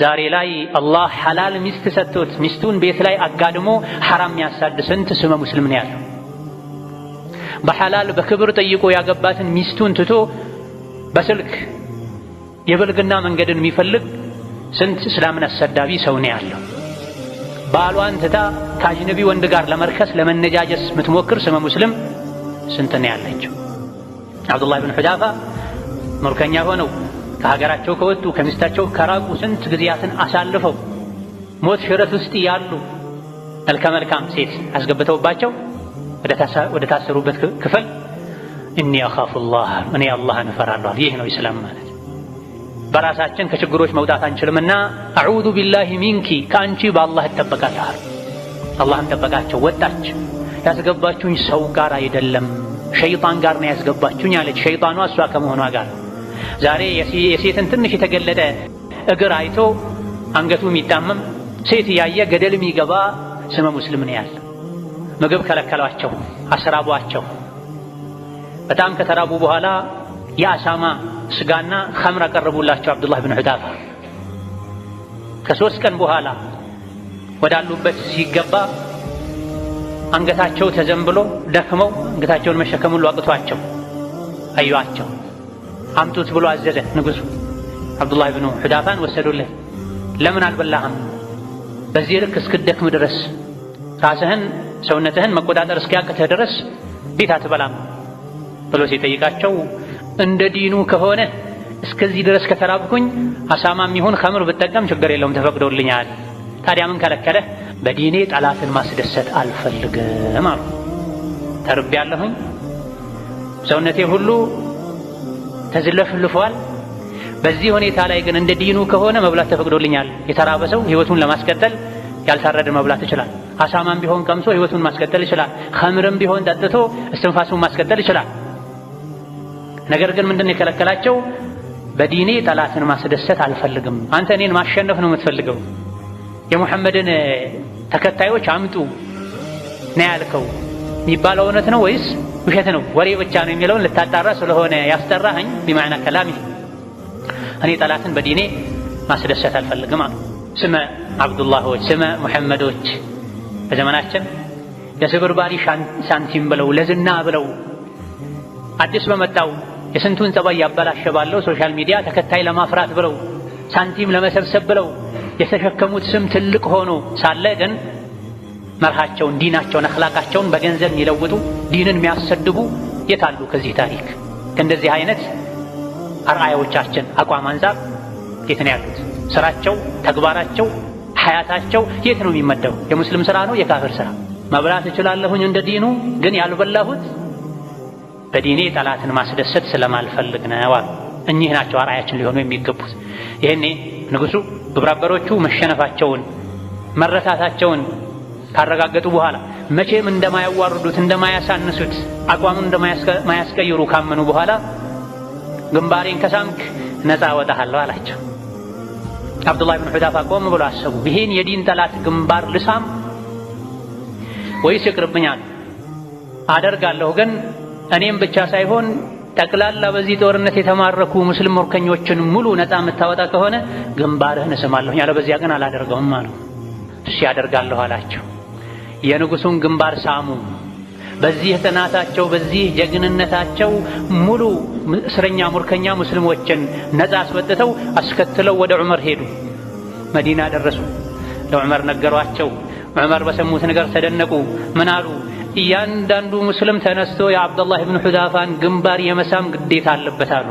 ዛሬ ላይ አላህ ሐላል ሚስት ሰጥቶት ሚስቱን ቤት ላይ አጋድሞ ሐራም ያሳድ ስንት ስመ ሙስሊም ነው ያለው። በሐላል በክብር ጠይቆ ያገባትን ሚስቱን ትቶ በስልክ የብልግና መንገድን የሚፈልግ ስንት እስላምን አሰዳቢ ሰው ነው ያለው። ባሏን ትታ ከአጅነቢ ወንድ ጋር ለመርከስ ለመነጃጀስ የምትሞክር ስመ ሙስሊም ስንት ነው ያለችው። አብዱላህ ብን ሁዳፋ ምርኮኛ ሆነው ከሀገራቸው ከወጡ ከሚስታቸው ከራቁ ስንት ጊዜያትን አሳልፈው ሞት ሽረት ውስጥ ያሉ መልካም ሴት አስገብተውባቸው ወደ ታሰሩበት ክፍል እኒ አኻፉላህ እኔ አላህን እፈራለሁ። ይህ ነው ኢስላም ማለት። በራሳችን ከችግሮች መውጣት አንችልምና አዑዙ ቢላሂ ሚንኪ ከአንቺ በአላህ እጠበቃለሁ። አላህም ጠበቃቸው። ወጣች። ያስገባችሁኝ ሰው ጋር አይደለም ሸይጣን ጋር ነው ያስገባችሁኝ አለች። ሸይጣኗ እሷ ከመሆኗ ጋር ዛሬ የሴትን ትንሽ የተገለጠ እግር አይቶ አንገቱ የሚጣመም ሴት እያየ ገደል የሚገባ ስመ ሙስሊም ነው ያለ። ምግብ ከለከሏቸው፣ አስራቧቸው። በጣም ከተራቡ በኋላ የአሳማ ስጋና ኸምር አቀረቡላቸው አብዱላህ ብን ሁዳፋ። ከ3 ቀን በኋላ ወዳሉበት ሲገባ አንገታቸው ተዘንብሎ ደክመው አንገታቸውን መሸከሙን አቅቷቸው አዩአቸው። አምጡት ብሎ አዘዘ ንጉሡ። አብዱላህ ብን ሁዳፋን ወሰዱለት። ለምን አልበላህም? በዚህ ልክ እስክደክም ድረስ ራስህን ሰውነትህን መቆጣጠር እስኪያቅትህ ድረስ እንዴት አትበላም ብሎ ሲጠይቃቸው እንደ ዲኑ ከሆነ እስከዚህ ድረስ ከተራብኩኝ አሳማም ይሁን ኸምር ብጠቀም ችግር የለውም ተፈቅዶልኛል። ታዲያ ምን ከለከለህ? በዲኔ ጠላትን ማስደሰት አልፈልግም አሉ። ተርቤያለሁኝ፣ ሰውነቴ ሁሉ ተዝለፍልፏል። በዚህ ሁኔታ ላይ ግን እንደ ዲኑ ከሆነ መብላት ተፈቅዶልኛል። የተራበ ሰው ህይወቱን ለማስቀጠል ያልታረደ መብላት ይችላል። አሳማም ቢሆን ቀምሶ ህይወቱን ማስቀጠል ይችላል። ኸምርም ቢሆን ጠጥቶ እስትንፋሱን ማስቀጠል ይችላል። ነገር ግን ምንድነው የከለከላቸው? በዲኔ ጠላትን ማስደሰት አልፈልግም። አንተ እኔን ማሸነፍ ነው የምትፈልገው፣ የሙሐመድን ተከታዮች አምጡ ነው ያልከው የሚባለው እውነት ነው ወይስ ውሸት ነው? ወሬ ብቻ ነው የሚለውን ልታጣራ ስለሆነ ያስጠራኸኝ ቢማዕና ከላሚ እኔ ጠላትን በዲኔ ማስደሰት አልፈልግም አሉ። ስመ አብዱላሆች ስመ ሙሐመዶች በዘመናችን የስብርባሪ ሳንቲም ብለው ለዝና ብለው አዲስ በመጣው የስንቱን ጸባይ ያበላሸ ባለው ሶሻል ሚዲያ ተከታይ ለማፍራት ብለው ሳንቲም ለመሰብሰብ ብለው የተሸከሙት ስም ትልቅ ሆኖ ሳለ ግን መርሃቸውን ዲናቸውን አኽላቃቸውን በገንዘብ የሚለውጡ ዲንን የሚያሰድቡ የታሉ? ከዚህ ታሪክ ከእንደዚህ አይነት አርአያዎቻችን አቋም አንፃር የት ነው ያሉት? ስራቸው፣ ተግባራቸው፣ ሐያታቸው የት ነው የሚመደው? የሙስሊም ስራ ነው የካፍር ስራ? መብላት እችላለሁኝ እንደ ዲኑ ግን ያልበላሁት በዲኔ ጠላትን ማስደሰት ስለማልፈልግ ነው። እኚህ ናቸው አርአያችን ሊሆኑ የሚገቡት። ይሄኔ ንጉሡ ግብረአበሮቹ መሸነፋቸውን መረታታቸውን ካረጋገጡ በኋላ መቼም እንደማያዋርዱት እንደማያሳንሱት አቋሙን እንደማያስቀይሩ ካመኑ በኋላ ግንባሬን ከሳምክ ነፃ ወጣሃለሁ አላቸው። አብዱላህ ብን ሁዳፋ ቆም ብሎ አሰቡ። ይሄን የዲን ጠላት ግንባር ልሳም ወይስ ይቅርብኛል? አደርጋለሁ ግን እኔም ብቻ ሳይሆን ጠቅላላ በዚህ ጦርነት የተማረኩ ሙስሊም ምርኮኞችን ሙሉ ነፃ የምታወጣ ከሆነ ግንባርህን እስማለሁ፣ ያለበዚያ ግን አላደርገውም አሉ። እሺ ያደርጋለሁ አላቸው። የንጉሡን ግንባር ሳሙ። በዚህ ጥናታቸው በዚህ ጀግንነታቸው ሙሉ እስረኛ ምርኮኛ ሙስሊሞችን ነፃ አስወጥተው አስከትለው ወደ ዑመር ሄዱ። መዲና ደረሱ። ለዑመር ነገሯቸው። ዑመር በሰሙት ነገር ተደነቁ። ምን አሉ? እያንዳንዱ ሙስሊም ተነስቶ የአብዱላህ ብን ሁዳፋን ግንባር የመሳም ግዴታ አለበት አሉ።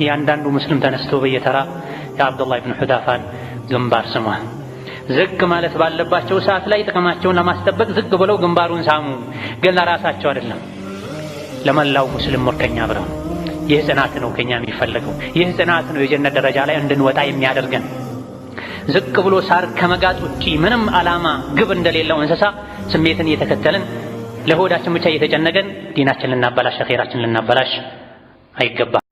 እያንዳንዱ ሙስሊም ተነስቶ በየተራ የአብዱላህ ብን ሁዳፋን ግንባር ስሟል። ዝቅ ማለት ባለባቸው ሰዓት ላይ ጥቅማቸውን ለማስጠበቅ ዝቅ ብለው ግንባሩን ሳሙ። ግን ለራሳቸው አይደለም፣ ለመላው ሙስሊም ምርኮኛ ብለው። ይህ ጽናት ነው ከኛ የሚፈለገው። ይህ ጽናት ነው የጀነት ደረጃ ላይ እንድንወጣ የሚያደርገን። ዝቅ ብሎ ሳር ከመጋጥ ውጪ ምንም ዓላማ ግብ እንደሌለው እንስሳ ስሜትን እየተከተልን ለሆዳችን ብቻ እየተጨነቀን ዲናችን ልናበላሽ አኼራችን ልናበላሽ አይገባም።